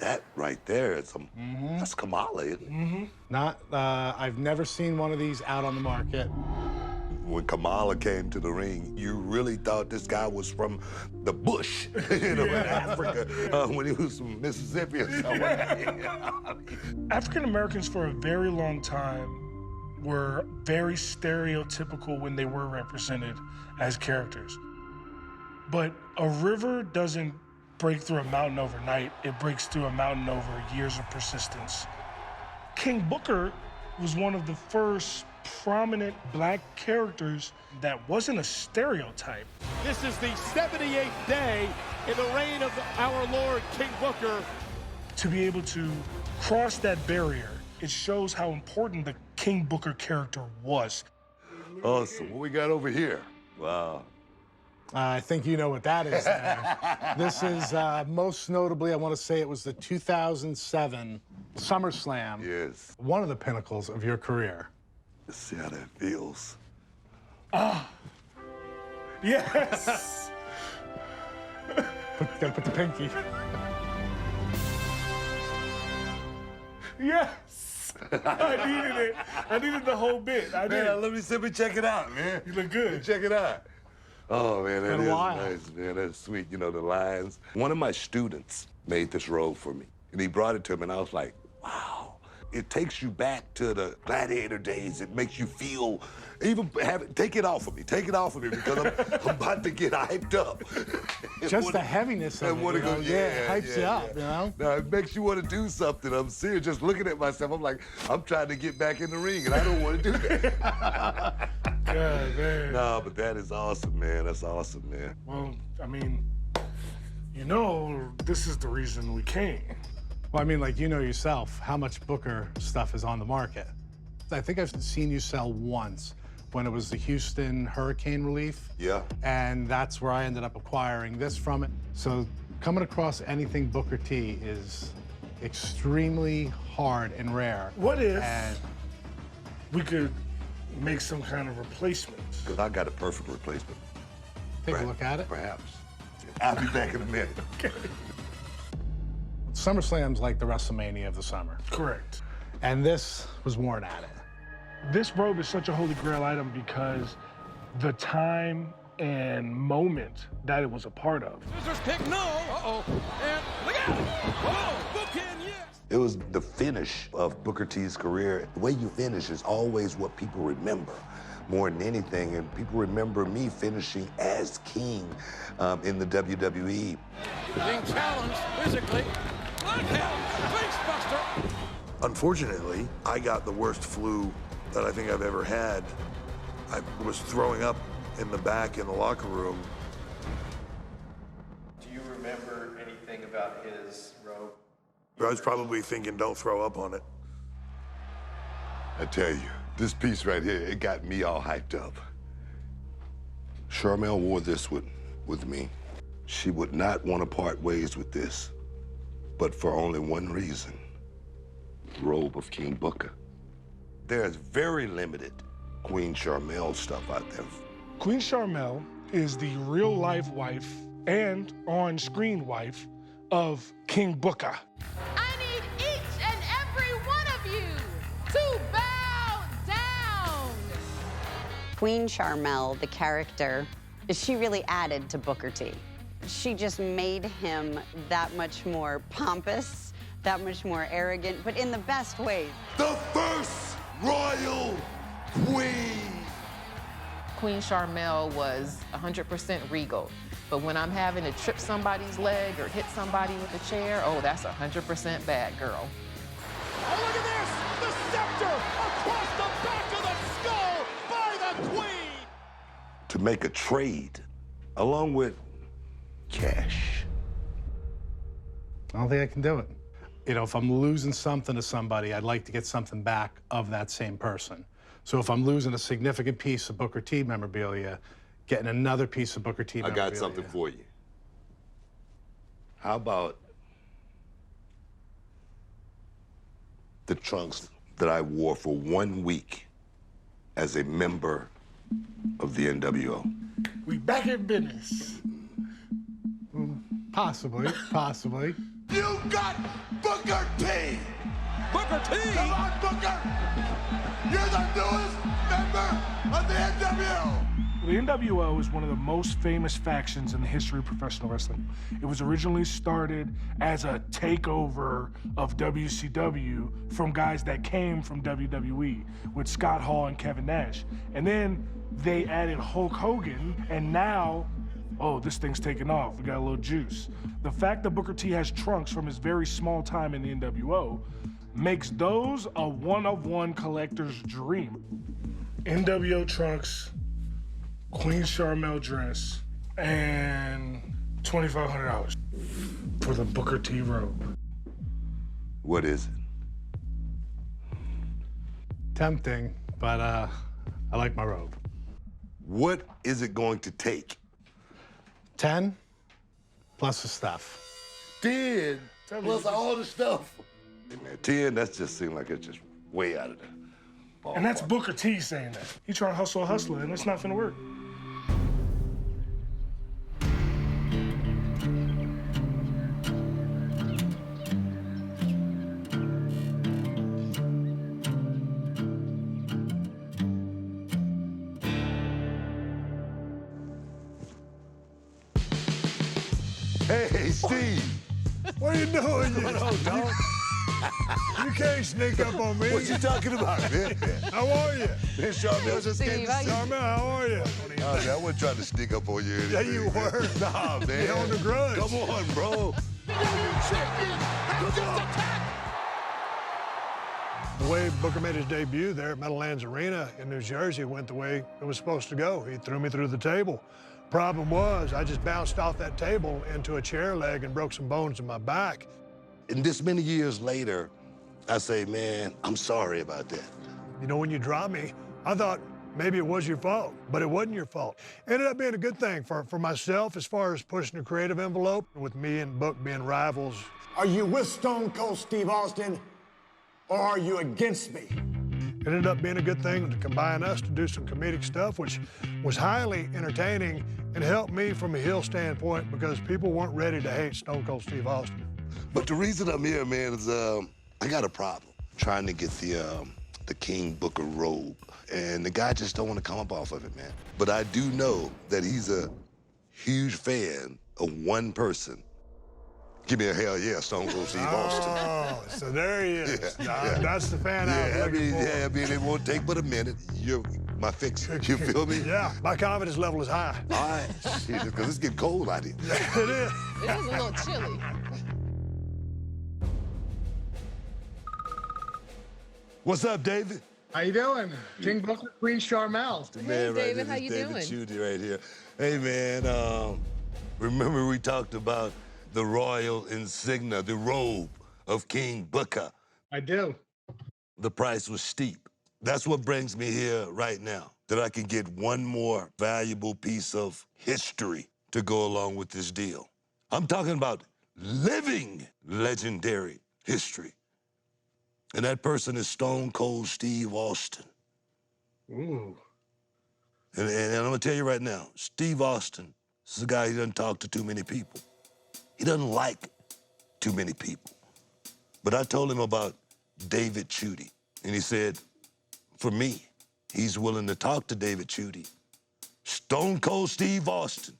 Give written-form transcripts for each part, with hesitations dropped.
That right there is that's Kamala, isn't it? I've never seen one of these out on the market. When Kamala came to the ring, you really thought this guy was from the bush, in Africa, when he was from Mississippi or somewhere. African Americans for a very long time were very stereotypical when they were represented as characters. But a river doesn't break through a mountain overnight. It breaks through a mountain over years of persistence. King Booker was one of the first prominent black characters that wasn't a stereotype. This is the 78th day in the reign of our Lord King Booker. To be able to cross that barrier, it shows how important the King Booker character was. Awesome. What we got over here? Wow. I think you know what that is there. This is most notably, I want to say it was the 2007 SummerSlam. Yes. One of the pinnacles of your career. Let's see how that feels. Yes! Gotta put the pinky. Yes! I needed it. I needed the whole bit. I did. Man, let me check it out, man. You look good. Check it out. Oh, man, that Been a is while. nice, man. That's sweet. You know, the lines. One of my students made this robe for me, and he brought it to me, and I was like, wow. It takes you back to the gladiator days. It makes you feel, take it off of me. Take it off of me, because I'm about to get hyped up. Just the heaviness of it, wanna you know? go, It hypes you up, you know? No, it makes you want to do something. I'm serious. Just looking at myself, I'm like, I'm trying to get back in the ring, and I don't want to do that. God, man. No, but that is awesome, man. That's awesome, man. Well, I mean, you know, this is the reason we came. Well, I mean, like, you know yourself how much Booker stuff is on the market. I think I've seen you sell once when it was the Houston hurricane relief. Yeah. And that's where I ended up acquiring this from it. So coming across anything Booker T is extremely hard and rare. What if And we could make some kind of replacement? Because I got a perfect replacement. take a look at it. Perhaps. I'll be back in a minute. Okay. SummerSlam's like the WrestleMania of the summer. Correct. And this was worn at it. This robe is such a holy grail item because the time and moment that it was a part of. Scissors kick, no. Uh-oh. And look out. Whoa, book in, yes. It was the finish of Booker T's career. The way you finish is always what people remember more than anything. And people remember me finishing as king in the WWE. Being challenged physically. Look out, face buster. Unfortunately, I got the worst flu that I think I've ever had. I was throwing up in the back in the locker room. Do you remember anything about his robe? I was probably thinking, don't throw up on it. I tell you, this piece right here, it got me all hyped up. Charmel wore this with me. She would not want to part ways with this, but for only one reason. Robe of King Booker. There's very limited Queen Charmel stuff out there. Queen Charmel is the real-life wife and on-screen wife of King Booker. I need each and every one of you to bow down. Queen Charmel, the character, she really added to Booker T. She just made him that much more pompous, that much more arrogant, but in the best way. The first royal queen. Queen Charmel was 100% regal. But when I'm having to trip somebody's leg or hit somebody with a chair, oh, that's 100% bad girl. Oh, look at this! The scepter across the back of the skull by the queen! To make a trade, along with cash. I don't think I can do it. You know, if I'm losing something to somebody, I'd like to get something back of that same person. So if I'm losing a significant piece of Booker T memorabilia, getting another piece of Booker T I memorabilia. got something for you. How about the trunks that I wore for 1 week as a member of the NWO? We back in business. Possibly, possibly. You got Booker T! Booker T! Come on, Booker! You're the newest member of the NWO! The NWO is one of the most famous factions in the history of professional wrestling. It was originally started as a takeover of WCW from guys that came from WWE with Scott Hall and Kevin Nash. And then they added Hulk Hogan, and now, oh, this thing's taking off. We got a little juice. The fact that Booker T has trunks from his very small time in the NWO makes those a one-of-one collector's dream. NWO trunks, Queen Charmel dress, and $2,500 for the Booker T robe. What is it? Tempting, but I like my robe. What is it going to take? 10 plus the stuff. 10 plus all the stuff. Hey, man, 10, that just seems like it's just way out of there. And that's Booker T saying that. He trying to hustle a hustler, and it's not gonna work. Hey, Steve. What are you doing? What's going on, dog? You can't sneak up on me. What you talking about, man? How are you? Man, Charmel just came to see me. Charmel, how are you? Oh, man, I wasn't trying to sneak up on you. Or Yeah, anything, you man. were. Nah, man. You held a grudge. Come on, bro. The way Booker made his debut there at Meadowlands Arena in New Jersey went the way it was supposed to go. He threw me through the table. Problem was, I just bounced off that table into a chair leg and broke some bones in my back. And this many years later, I say, man, I'm sorry about that. You know, when you dropped me, I thought maybe it was your fault, but it wasn't your fault. Ended up being a good thing for myself as far as pushing the creative envelope, with me and Book being rivals. Are you with Stone Cold Steve Austin, or are you against me? It ended up being a good thing to combine us to do some comedic stuff, which was highly entertaining and helped me from a heel standpoint because people weren't ready to hate Stone Cold Steve Austin. But the reason I'm here, man, is I got a problem trying to get the King Booker robe. And the guy just don't want to come up off of it, man. But I do know that he's a huge fan of one person. Give me a hell yeah, Stone Cold Steve Austin. Oh, so there he is. Yeah. That's the fan I was looking for. I mean, it won't take but a minute. You're my fixer. You feel me? Yeah, my confidence level is high. All right, because it's getting cold out here. It is. It is a little chilly. What's up, David? How you doing? King Booker, Queen Charmel. The man David, here, how this you David doing? Chudy right here. Hey, man, remember we talked about the royal insignia, the robe of King Booker? I do. The price was steep. That's what brings me here right now, that I can get one more valuable piece of history to go along with this deal. I'm talking about living legendary history. And that person is Stone Cold Steve Austin. Ooh. And I'm gonna tell you right now, Steve Austin is a guy who doesn't talk to too many people. He doesn't like too many people. But I told him about David Chudy, and he said, for me, he's willing to talk to David Chudy. Stone Cold Steve Austin,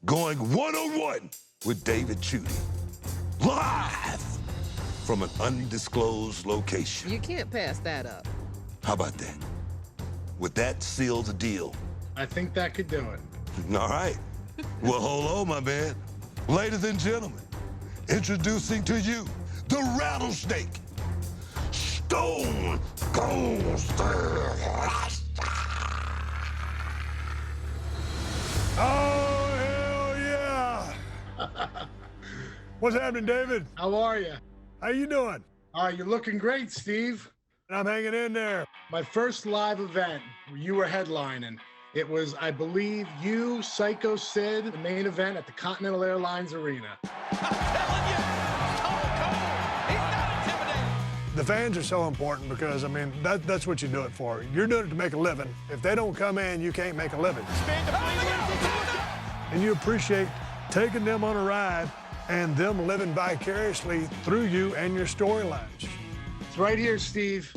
going one-on-one with David Chudy, live from an undisclosed location. You can't pass that up. How about that? Would that seal the deal? I think that could do it. All right. Well, hold on, my man. Ladies and gentlemen, introducing to you the rattlesnake, Stone Cold Steve Austin. Oh, hell yeah! What's happening, David? How are you? How you doing? You're looking great, Steve. I'm hanging in there. My first live event, you were headlining. It was, I believe, you, Psycho Sid, the main event at the Continental Airlines Arena. I'm telling you, Stone Cold, he's not intimidated. The fans are so important because, I mean, that's what you do it for. You're doing it to make a living. If they don't come in, you can't make a living. And you appreciate taking them on a ride and them living vicariously through you and your storylines. It's right here, Steve.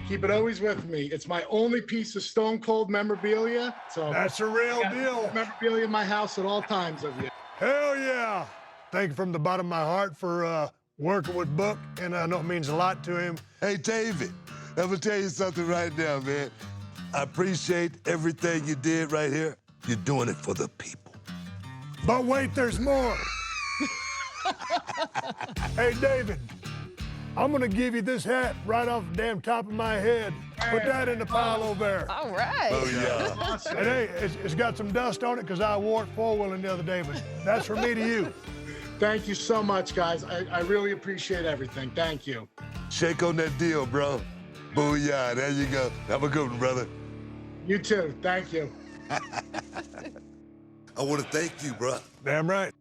Keep it always with me. It's my only piece of Stone Cold memorabilia. So That's a real deal. memorabilia in my house at all times of you. Hell yeah. Thank you from the bottom of my heart for working with Book, and I know it means a lot to him. Hey, David, I'm gonna tell you something right now, man. I appreciate everything you did right here. You're doing it for the people. But wait, there's more. Hey, David, I'm gonna give you this hat right off the damn top of my head. Put that in the pile over there. All right. Oh, yeah. And hey, it's got some dust on it because I wore it four-wheeling the other day, but that's from me to you. Thank you so much, guys. I really appreciate everything. Thank you. Shake on that deal, bro. Booyah, there you go. Have a good one, brother. You too. Thank you. I want to thank you, bro. Damn right.